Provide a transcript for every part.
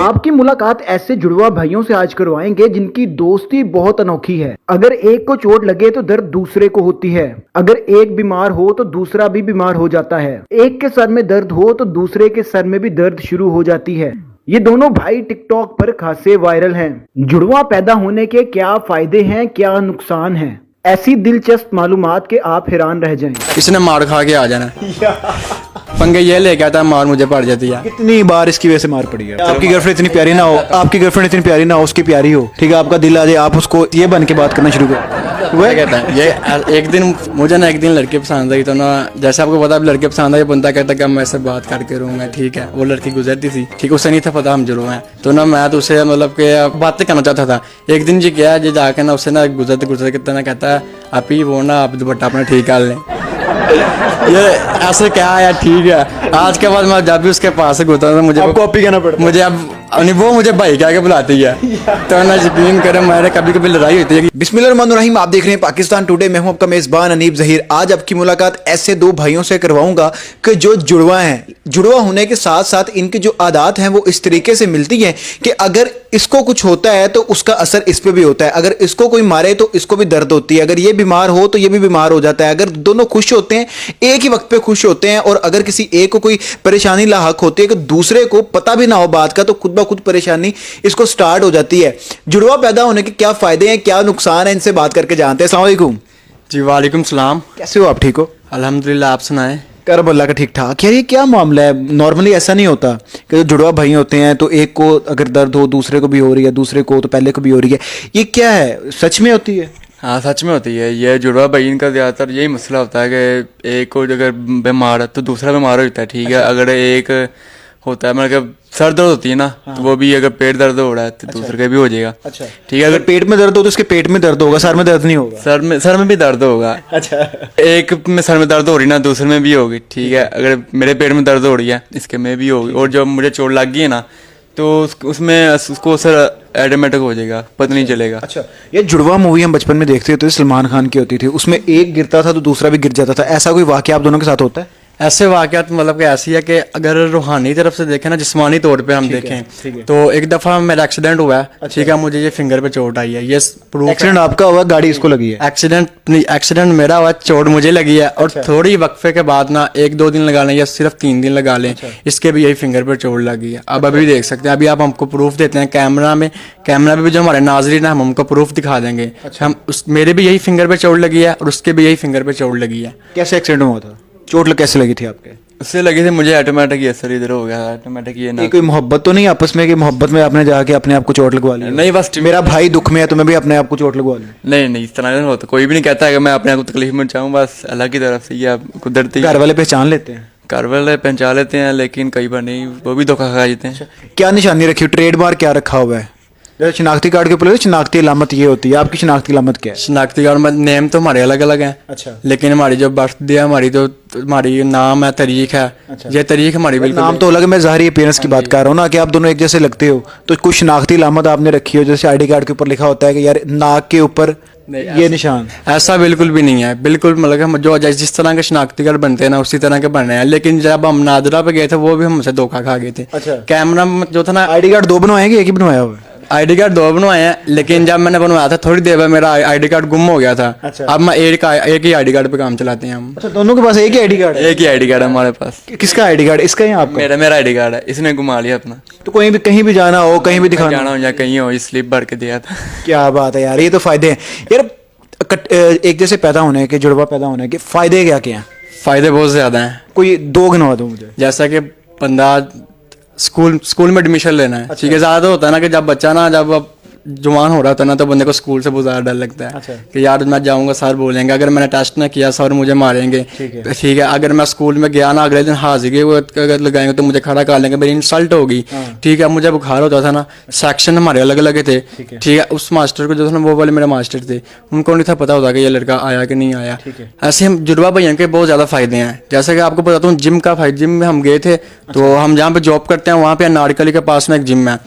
आपकी मुलाकात ऐसे जुड़वा भाइयों से आज करवाएंगे जिनकी दोस्ती बहुत अनोखी है। अगर एक को चोट लगे तो दर्द दूसरे को होती है, अगर एक बीमार हो तो दूसरा भी बीमार हो जाता है, एक के सर में दर्द हो तो दूसरे के सर में भी दर्द शुरू हो जाती है। ये दोनों भाई टिकटॉक पर खासे वायरल हैं। जुड़वा पैदा होने के क्या फायदे हैं, क्या नुकसान हैं, ऐसी दिलचस्प मालूमात के आप हैरान रह जाएं। इसने मार खा के आ जाना पंगे ये लेके आता मार मुझे पड़ जाती है। कितनी बार इसकी वजह से मार पड़ी है। आपकी गर्लफ्रेंड इतनी प्यारी ना हो, आपकी गर्लफ्रेंड इतनी प्यारी ना हो, उसकी प्यारी हो, ठीक है, आपका दिल आ जाए, आप उसको ये बन के बात करना शुरू करो। वह कहता है ये एक दिन मुझे ना एक दिन लड़की पसंद आई, तो ना जैसे आपको पता लड़के पसंद आई, बंदा कहता कि मैं इससे बात करके रहूंगा, ठीक है। वो लड़की गुजरती थी, ठीक, उसे नहीं था पता हम जुड़वा हैं, तो ना मैं तो उसे मतलब कि बातें करना चाहता था। एक दिन जी क्या जी जाके ना उससे ना गुजरते गुजरते कितना ना कहता है आप ही वो ना आप दुपट्टा अपना ठीक कर लें। ये ऐसे क्या है यार, ठीक है। आज के बाद मैं जब भी उसके पास से गुजरता था मुझे कॉपी करना पड़ता, मुझे अब वो मुझे भाई कह के बुलाती है, तो ना यकीन करें मेरे कभी कभी लड़ाई होती है। बिस्मिल्लाहिर्रहमानिर्रहीम, आप देख रहे हैं पाकिस्तान टुडे। मैं हूं आपका मेजबान अनीब जहीर। आज आपकी मुलाकात ऐसे दो भाइयों से करवाऊंगा कि जो जुड़वा हैं। जुड़वा होने के साथ साथ इनकी जो आदत हैं वो इस तरीके से मिलती है कि अगर इसको कुछ होता है तो उसका असर इस पे भी होता है, अगर इसको कोई मारे तो इसको भी दर्द होती है, अगर ये बीमार हो तो ये भी बीमार हो जाता है। अगर दोनों खुश होते हैं, एक ही वक्त पे खुश होते हैं, और अगर किसी एक को कोई परेशानी लाहक होती है कि दूसरे को पता भी ना हो बात का, तो खुद ब खुद परेशानी इसको स्टार्ट हो जाती है। जुड़वा पैदा होने के क्या फायदे हैं, क्या नुकसान है, इनसे बात करके जानते हैं। अस्सलाम वालेकुम जी वालेकुम सलाम। कैसे हो आप, ठीक हो? अल्हम्दुलिल्लाह, आप सुनाएं। करब अल्लाह का ठीक ठाक। यार ये क्या मामला है? नॉर्मली ऐसा नहीं होता कि जो जुड़वा भाई होते हैं तो एक को अगर दर्द हो दूसरे को भी हो रही है, दूसरे को तो पहले को भी हो रही है। ये क्या है, सच में होती है? हाँ सच में होती है। ये जुड़वा भाई का ज़्यादातर यही मसला होता है कि एक को अगर बीमार है तो दूसरा बीमार हो जाता है, ठीक है। अगर एक होता है मतलब सर दर्द होती है ना, तो वो भी अगर पेट दर्द हो रहा है तो दूसरे का भी हो जाएगा, अच्छा, ठीक है। अगर पेट में दर्द हो तो उसके पेट में दर्द होगा, सर में दर्द नहीं होगा। सर में भी दर्द होगा। अच्छा, एक में सर में दर्द हो रही ना, दूसरे में भी होगी, ठीक है। अगर मेरे पेट में दर्द हो रही है इसके में भी होगी, और जब मुझे चोट लग गई है ना तो उसमें उसको सर ऑटोमेटिक हो जाएगा, पता नहीं चलेगा। अच्छा, ये जुड़वा मूवी हम बचपन में देखते थे, सलमान खान की होती थी, उसमें एक गिरता था तो दूसरा भी गिर जाता था। ऐसा कोई वाकया आप दोनों के साथ होता है? ऐसे वाकयात मतलब कि ऐसी है कि अगर रूहानी तरफ से देखें ना, जिस्मानी तौर पे हम देखें तो एक दफ़ा मेरा एक्सीडेंट हुआ है, ठीक है। मुझे ये फिंगर पे चोट आई है, ये प्रूफ। एक्सीडेंट आपका हुआ, गाड़ी इसको लगी है? एक्सीडेंट मेरा हुआ, चोट मुझे लगी है। और थोड़ी वक्फे के बाद ना 1-2 दिन लगा लें या सिर्फ 3 दिन लगा लें, इसके भी यही फिंगर पर चोट लगी है। अब अभी देख सकते हैं, अभी आप हमको प्रूफ देते हैं कैमरा में भी जो हमारे नाजरीन है हम हमको प्रूफ दिखा देंगे। हम मेरे भी यही फिंगर पे चोट लगी है और उसके भी यही फिंगर पे चोट लगी है। कैसे एक्सीडेंट हुआ था? चोट कैसे लगी थी आपके? उससे लगी थी मुझे ऑटोमेटिक, ये सर इधर हो गया ऑटोमेटिक। ये ना कोई मोहब्बत तो नहीं आपस में कि मोहब्बत में आपने जाके अपने आप को चोट लगवा ली? नहीं, बस मेरा भाई दुख में है तो मैं भी अपने आप को चोट लगवा लूं? नहीं, इस तरह नहीं होता। कोई भी नहीं कहता है कि मैं अपने आप को तकलीफ में चाहूँ, बस अल्लाह की तरफ से ये कुदरती। घर वाले पहचान लेते हैं? घर वाले पहचान लेते हैं, लेकिन कई बार नहीं, वो भी धोखा खा जाते हैं। क्या निशानी रखी, ट्रेडमार्क क्या रखा हुआ है? जैसे शिनाख्ती कार्ड के ऊपर शिनाख्ती अलामत ये होती है, आपकी शिनाख्ती अलामत क्या है? शिनाख्ती कार्ड में नेम तो हमारे अलग अलग हैं, अच्छा, लेकिन हमारी जो बर्थडे है, हमारी नाम है, तारीख है। अच्छा। ये तारीख हमारी बिल्कुल नाम तो अलग है, मैं ज़ाहिर अपीयरेंस की बात कर रहा हूँ ना, कि आप दोनों एक जैसे लगते हो, तो कुछ शिनाख्ती अलामत आपने रखी हो, जैसे आईडी कार्ड के ऊपर लिखा होता है कि यार नाक के ऊपर ये निशान। ऐसा बिल्कुल भी नहीं है, बिल्कुल मतलब जो जिस तरह के शनाख्ती कार्ड बनते हैं ना उसी तरह के बने हैं। लेकिन जब हम नादरा पे गए थे वो भी हमसे धोखा खा गए थे। अच्छा, कैमरा जो था ना, आईडी कार्ड 2 बनवाए कि एक ही बनवाया हुआ है? आईडी कार्ड 2 बनवाए हैं, लेकिन जब मैंने बनवाया था थोड़ी देर में मेरा आईडी कार्ड गुम हो गया था। अच्छा। अब मैं एक ही आईडी कार्ड पे काम चलाते हैं हम। अच्छा, दोनों के पास एक ही आईडी कार्ड? एक ही आईडी कार्ड है हमारे पास। किसका आईडी कार्ड, इसका या आपका? मेरा आईडी कार्ड है, इसने घुमा लिया अपना। तो कहीं भी जाना हो, कहीं भी दिखाना हो या कहीं हो, स्लिप भर के दिया था। क्या बात है यार, ये तो फायदे हैं यार एक जैसे पैदा होने के, जुड़वा पैदा होने के फायदे क्या क्या हैं? फायदे बहुत ज्यादा हैं, कोई 2 गिनवा दो मुझे। जैसा कि बंदा स्कूल में एडमिशन लेना है, ठीक है। ज्यादा होता है ना कि जब बच्चा ना जब जवान हो रहा था ना, तो बंदे को स्कूल से बहुत ज़्यादा डर लगता है। अच्छा। कि यार मैं जाऊंगा सर बोलेंगे, अगर मैंने टेस्ट ना किया सर मुझे मारेंगे, ठीक है। अगर मैं स्कूल में गया ना अगले दिन हाजिरी वो अगर लगाएंगे तो मुझे खड़ा कर लेंगे, मेरी इंसल्ट होगी, ठीक है। मुझे बुखार होता था ना, सेक्शन हमारे अलग अलग थे, ठीक है। उस मास्टर को जो था ना, वो वाले मेरे मास्टर थे, उनको नहीं था पता होता कि ये लड़का आया कि नहीं आया। ऐसे हम जुड़वा भैया के बहुत ज़्यादा फायदे हैं। जैसे कि आपको बताता हूँ जिम का फायदा। जिम में हम गए थे, तो हम जहाँ पे जॉब करते हैं वहाँ पे नारकली के पास में एक जिम है,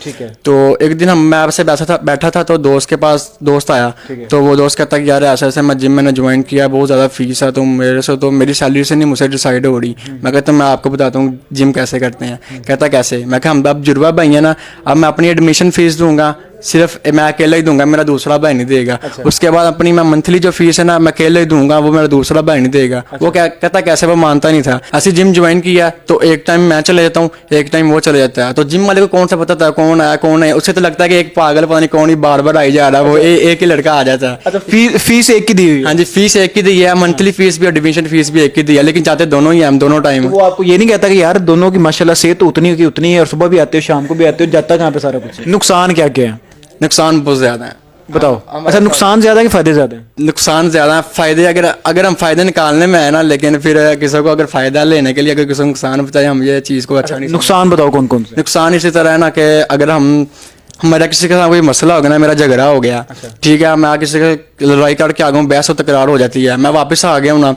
तो एक दिन मैं बैठा था तो दोस्त के पास दोस्त आया, तो वो दोस्त कहता कि यार ऐसा ऐसा मैं जिम मैंने ज्वाइन किया, बहुत ज़्यादा फीस है, तो मेरे से तो मेरी सैलरी से नहीं मुझसे डिसाइड हो रही। मैं कहता मैं आपको बताता हूँ जिम कैसे करते हैं। कहता कैसे? मैं कहा हम अब जुड़वा भाई है ना, अब मैं अपनी एडमिशन फीस दूंगा, सिर्फ मैं अकेला ही दूंगा, मेरा दूसरा भाई नहीं देगा। उसके बाद अपनी मैं मंथली जो फीस है ना मैं अकेले ही दूंगा, वो मेरा दूसरा भाई नहीं देगा। वो क्या कहता कैसे? वो मानता नहीं था। ऐसे जिम ज्वाइन किया तो एक टाइम मैं चले जाता हूँ, एक टाइम वो चले जाता है, तो जिम वाले को कौन सा पता था कौन आया कौन है? उससे तो लगता है कि एक पागल पता नहीं कौन ही बार बार आई जा रहा है, वो एक ही लड़का आ जाता है। अच्छा, फीस एक की दी हुई है? हाँ जी, फीस एक ही दी है, मंथली फीस भी और एडमिशन फीस भी एक ही दी है, लेकिन चाहते दोनों ही हम दोनों टाइम। वो आपको ये नहीं कहता कि यार दोनों की माशाल्लाह सेहत तो उतनी की उतनी है और सुबह भी आते हो शाम को भी आते हो, जाता कहाँ पे सारा कुछ? नुकसान क्या क्या है? नुकसान बहुत ज्यादा है। बताओ। अच्छा, नुकसान ज्यादा है कि फायदे ज्यादा है? नुकसान ज्यादा है, फायदे अगर हम फायदे निकालने में है ना, लेकिन फिर किसी को अगर फायदा लेने के लिए अगर किसी को नुकसान बताए हम ये चीज को अच्छा नहीं। नुकसान बताओ कौन कौन से? नुकसान इसी तरह है ना कि अगर हमारा किसी के साथ कोई मसला हो गया ना, मेरा झगड़ा हो गया, ठीक है, मैं किसी के लड़ाई करके आ गया हूँ, बहस और तकरार हो जाती है, मैं वापस आ गया हूँ ना,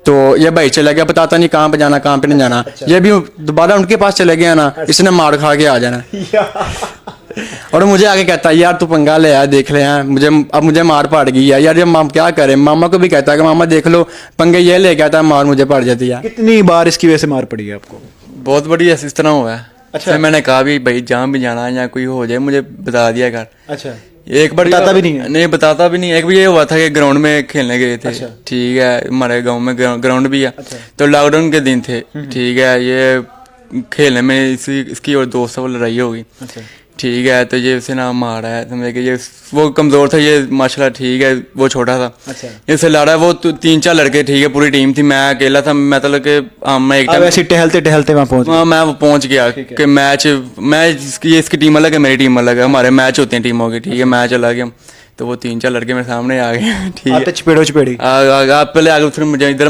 तो ये भाई चला गया, बताता नहीं कहाँ पे जाना कहाँ पे नहीं जाना, ये भी दोबारा उनके पास चले गया ना, इसने मार खा के आ जाना। और मुझे आगे कहता है यार तू पंगा ले यार, देख ले यार मुझे मार पड़ गई है यार, ये माम क्या करे? मामा को भी कहता है कि मामा देख लो पंगे ये ले कहता है, मार मुझे पड़ जाती है। कितनी बार इसकी वजह से मार पड़ी है आपको? बहुत बड़ी इस तरह हुआ है। अच्छा, मैंने कहा भी भाई जहाँ भी जाना है या कोई हो जाए मुझे बता दिया कर। अच्छा, एक बार बताता भी नहीं है? नहीं बताता भी नहीं। एक भी ये हुआ था कि ग्राउंड में खेलने गए थे, ठीक है, हमारे गांव में ग्राउंड भी है, तो लॉकडाउन के दिन थे, ठीक है, ये खेलने में इसकी और दोस्तों को लड़ाई हो गई, ठीक है, तो ये उसे ना मारा है, समझे कि ये वो कमजोर था, ये माशाल्लाह ठीक है, वो छोटा था, इससे लड़ा है, वो 3-4 लड़के, ठीक है, पूरी टीम थी, मैं अकेला था, मतलब कि मैं एक टाइम ऐसे टहलते टहलते वहाँ पहुँच? मैं पहुंच गया कि इसकी टीम अलग है, मेरी टीम अलग है, हमारे मैच होते हैं टीमों के, ठीक है, मैं चला गया, तो वो 3-4 लड़के मेरे सामने आ गए, ठीक है, चपेड़ी पहले आगे फिर मुझे इधर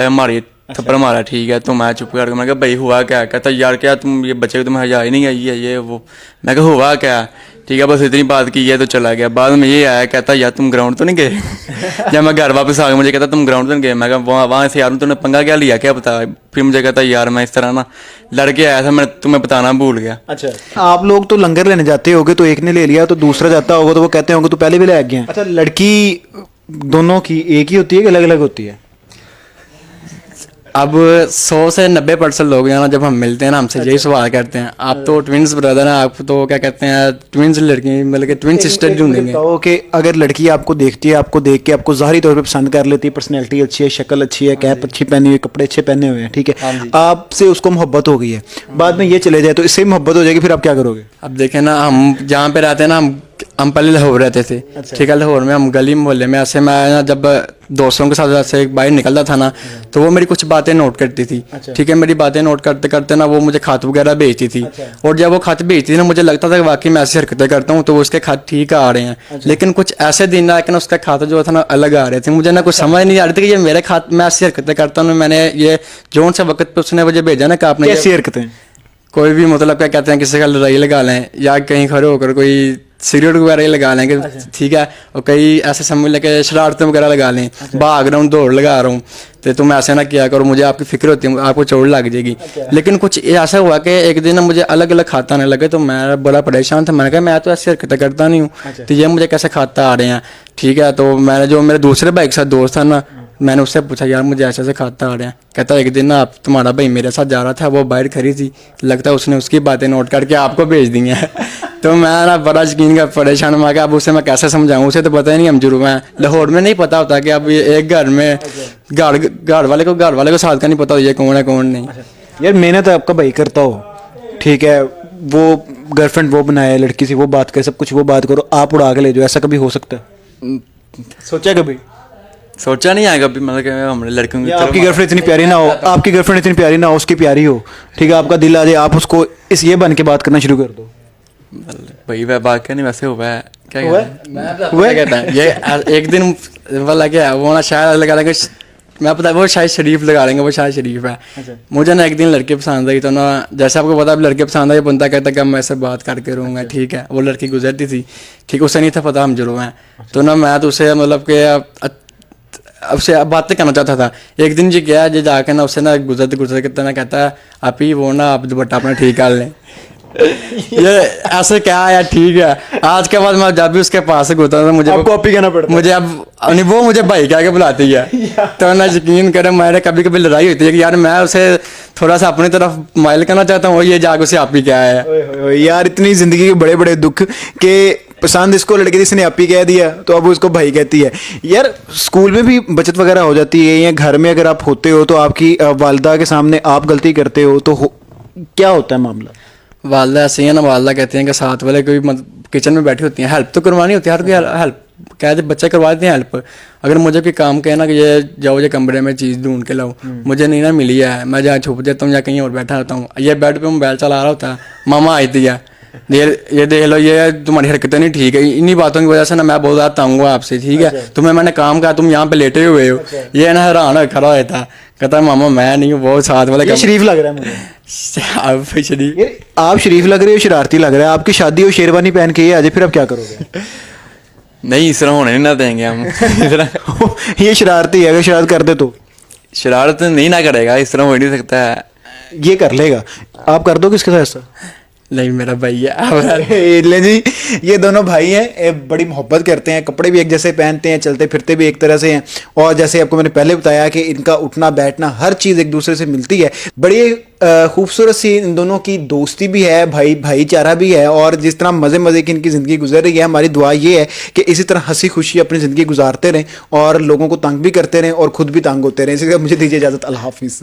मारी थप्पड़ मारा, ठीक है, तो मैं चुप कर मैं कहा भाई हुआ क्या? कहता यार क्या तुम ये बच्चे को तुम्हें हजा ही नहीं आई है ये वो। मैं कहा हुआ क्या? ठीक है, बस इतनी बात की है, तो चला गया। बाद में ये आया, कहता यार तुम ग्राउंड तो नहीं गए? जब मैं घर वापस आ गया मुझे कहता तुम ग्राउंड तो नहीं गए? मैं कहा वहाँ से यार तुमने पंगा क्या लिया क्या बता? फिर मुझे कहता यार मैं इस तरह ना लड़के आया था, मैं तुम्हें बताना भूल गया। अच्छा, आप लोग तो लंगर लेने जाते होगे, तो एक ने ले लिया तो दूसरा जाता होगा, तो वो कहते होंगे तो पहले भी ले गया। अच्छा, लड़की दोनों की एक ही होती है कि अलग अलग होती है? अब 100 से 90% लोग हैं ना, जब हम मिलते हैं ना हमसे यही सवाल करते हैं, आप तो ट्विंस ब्रदर हैं, आप तो क्या कहते हैं ट्विंस लड़की, मतलब कि ट्विन सिस्टर ढूंढेंगे। कि अगर लड़की आपको देखती है, आपको देख के आपको ज़ाहिरी तौर पे पसंद कर लेती है, पर्सनैलिटी अच्छी है, शक्ल अच्छी है, कैप अच्छी पहनी हुई, कपड़े अच्छे पहने हुए हैं, ठीक है, आपसे उसको मोहब्बत हो गई है, बाद में ये चले जाए तो इससे मोहब्बत हो जाएगी, फिर आप क्या करोगे? अब देखें ना, हम जहाँ पे रहते हैं ना, हम पहले लाहौर रहते थे, ठीक है, लाहौर में हम गली मोहल्ले में ऐसे मैं ना जब दोस्तों के साथ ऐसे बाहर निकलता था ना, तो वो मेरी कुछ बातें नोट करती थी, ठीक है, मेरी बातें नोट करते करते ना वो मुझे खत वगैरह भेजती थी, और जब वो खत भेजती थी ना मुझे लगता था कि वाकई मैं ऐसी हरकतें करता हूँ, तो उसके खत ठीक आ रहे हैं, लेकिन कुछ ऐसे दिन आए कि ना उसका खत जो था ना अलग आ रहे थे, मुझे ना कुछ समझ नहीं आ रही थी कि ये मेरे खत मैं ऐसी हरकतें करता हूँ, मैंने ये जोन से वक्त पे उसने मुझे भेजा ना कि आपने कैसी हरकतें? कोई भी मतलब क्या कहते हैं किसी का लड़ाई लगा लें या कहीं खड़े होकर कोई सिगरेट वगैरह ही लगा लेंगे, ठीक है, और कई ऐसे समझ लेके शरारतें वगैरह लगा लें, भाग रहा हूँ दौड़ लगा रहा हूँ, तो तुम ऐसे ना किया करो, मुझे आपकी फिक्र होती है, आपको चोट लग जाएगी। लेकिन कुछ ऐसा हुआ कि एक दिन मुझे अलग अलग खाते आने लगे, तो मैं बड़ा परेशान था, मैंने कहा मैं तो ऐसी हरकतें करता नहीं हूँ, तो ये मुझे कैसे खाते आ रहे हैं, ठीक है, तो मैंने जो मेरे दूसरे भाई के साथ दोस्त था ना, मैंने उससे पूछा यार मुझे ऐसे खाते आ रहे हैं, कहता एक दिन ना आप तुम्हारा भाई मेरे साथ जा रहा था, वो बाहर खड़ी थी, लगता है उसने उसकी बातें नोट करके आपको भेज दी हैं। तो मैं ना बड़ा यकीन का परेशान हुआ कि अब उसे मैं कैसे समझाऊं, उसे तो पता ही नहीं हम जुर्म है, लाहौर में नहीं पता होता कि अब ये एक घर में घर वाले को साथ का नहीं पता ये कौन है कौन नहीं। यार मेहनत आपका भाई करता हो, ठीक है, वो गर्लफ्रेंड वो बनाए, लड़की से वो बात करे, सब कुछ वो बात करो, आप उड़ा के ले जाओ, ऐसा कभी हो सकता है? सोचा कभी? सोचा नहीं आएगा कभी, मतलब कि हमारे लड़कियों की आपकी गर्लफ्रेंड इतनी प्यारी ना हो, आपकी गर्लफ्रेंड इतनी प्यारी ना हो, उसकी प्यारी हो, ठीक है, आपका दिल आ जाए, आप उसको इस ये बन के बात करना शुरू कर दो। भाई वह बात नहीं वैसे हुआ है, क्या कहता है ये एक दिन वाला क्या वो ना शायद लगा लेंगे, मैं पता वो शायद शरीफ लगा लेंगे, वो शायद शरीफ है। मुझे ना एक दिन लड़की पसंद आई, तो ना जैसे आपको पता लड़के पसंद आई, बंदा कहता कि मैं ऐसे बात करके रहूँगा, ठीक है, वो लड़की गुजरती थी, ठीक, उसे नहीं था पता हम जुर्म हैं, तो ना मैं तो उसे मतलब कि उससे बातें करना चाहता था। एक दिन जी गया जी जाके ना उससे ना गुजरते गुजरते ना कहता है आप ही वो ना आप दुपट्टा अपना ठीक कर लें, ये ऐसे क्या है यार, ठीक है। आज के बाद मैं जब भी उसके पास से गुजरता हूं तो मुझे आप कॉपी करना पड़ता है। मुझे अब नहीं, वो मुझे भाई कह के बुलाती है। तो ना यकीन करें, मेरे कभी कभी लड़ाई होती है कि यार मैं उसे थोड़ा सा अपनी तरफ माइल करना चाहता हूँ, ये जाग उसे आप ही क्या है। ओए होए होए, यार इतनी जिंदगी के बड़े बड़े दुख के पसंद इसको लड़के जिसने आप ही कह दिया तो अब उसको भाई कहती है। यार स्कूल में भी बचत वगैरह हो जाती है, या घर में अगर आप होते हो तो आपकी वालदा के सामने आप गलती करते हो तो क्या होता है मामला? वालदा ऐसे ही है ना, वालदा कहते हैं कि साथ वाले कोई किचन में बैठी होती हैं, हेल्प तो करवानी होती है हर कोई, हेल्प कहते बच्चे करवा देते हैं हेल्प। अगर मुझे कोई काम कहे ना कि ये जाओ ये कमरे में चीज़ ढूंढ के लाओ, मुझे नहीं ना मिली है, मैं जहाँ छुप देता हूँ या कहीं और बैठा रहता हूँ, ये बेड पे मोबाइल चला रहा होता है, मामा आई थी है, ये देख लो, ये तुम्हारी हरकतें नहीं ठीक है, इन्हीं बातों की वजह से ना मैं बहुत ज़्यादा तंग हुआ आपसे, ठीक है। तुम्हें मैंने काम कहा, तुम यहाँ पे लेटे हुए हो। ये ना हैरान हो खड़ा होता, कहता मामा मैं नहीं हूँ, बहुत साथ वाले ये शरीफ लग रहा है मुझे। आप शरीफ, यार आप शरीफ लग रहे हो, शरारती लग रहा है। आपकी शादी हो शेरवानी पहन के, ये आज फिर आप क्या करोगे? नहीं, इस तरह होने नहीं ना देंगे हम। इस तरह ये शरारती है, अगर शरारत कर दे तो शरारत नहीं ना करेगा, इस तरह हो ही नहीं सकता है। ये कर लेगा। आप कर दो किसके साथ ऐसा? नहीं मेरा भैया। ले जी, ये दोनों भाई हैं, ये बड़ी मोहब्बत करते हैं, कपड़े भी एक जैसे पहनते हैं, चलते फिरते भी एक तरह से हैं, और जैसे आपको मैंने पहले बताया कि इनका उठना बैठना हर चीज़ एक दूसरे से मिलती है। बड़ी खूबसूरत सी इन दोनों की दोस्ती भी है, भाईचारा भी है, और जिस तरह मज़े मज़े की इनकी ज़िंदगी गुजर रही है, हमारी दुआ ये है कि इसी तरह हंसी खुशी अपनी ज़िंदगी गुजारते रहें और लोगों को तंग भी करते रहें और खुद भी तंग होते रहें। इसी मुझे दीजिए इजाज़त, अल्लाह हाफिज़।